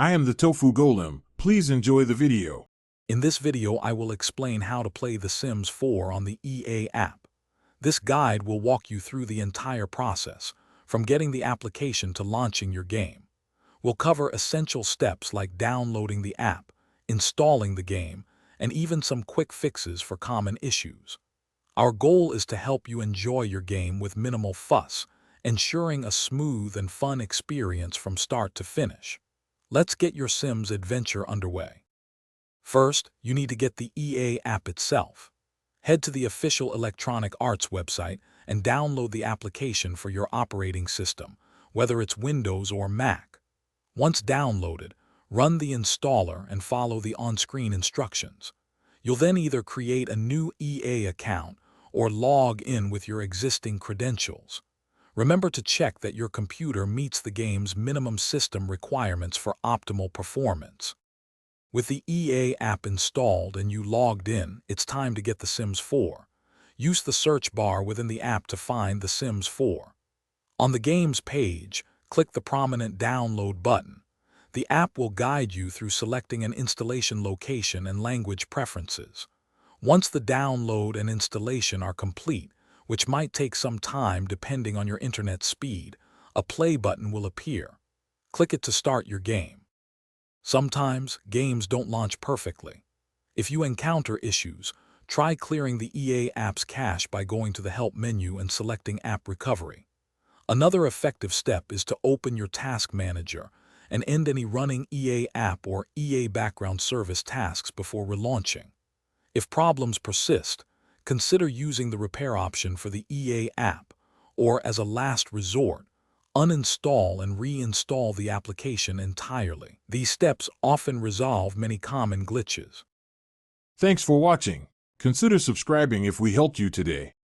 I am the Tofu Golem. Please enjoy the video. In this video, I will explain how to play The Sims 4 on the EA app. This guide will walk you through the entire process, from getting the application to launching your game. We'll cover essential steps like downloading the app, installing the game, and even some quick fixes for common issues. Our goal is to help you enjoy your game with minimal fuss, ensuring a smooth and fun experience from start to finish. Let's get your Sims adventure underway. First, you need to get the EA app itself. Head to the official Electronic Arts website and download the application for your operating system, whether it's Windows or Mac. Once downloaded, run the installer and follow the on-screen instructions. You'll then either create a new EA account or log in with your existing credentials. Remember to check that your computer meets the game's minimum system requirements for optimal performance. With the EA app installed and you logged in, it's time to get The Sims 4. Use the search bar within the app to find The Sims 4. On the game's page, click the prominent Download button. The app will guide you through selecting an installation location and language preferences. Once the download and installation are complete, which might take some time depending on your internet speed, a play button will appear. Click it to start your game. Sometimes, games don't launch perfectly. If you encounter issues, try clearing the EA app's cache by going to the Help menu and selecting App Recovery. Another effective step is to open your Task Manager and end any running EA app or EA background service tasks before relaunching. If problems persist, consider using the repair option for the EA app, or as a last resort, uninstall and reinstall the application entirely. These steps often resolve many common glitches. Thanks for watching. Consider subscribing if we helped you today.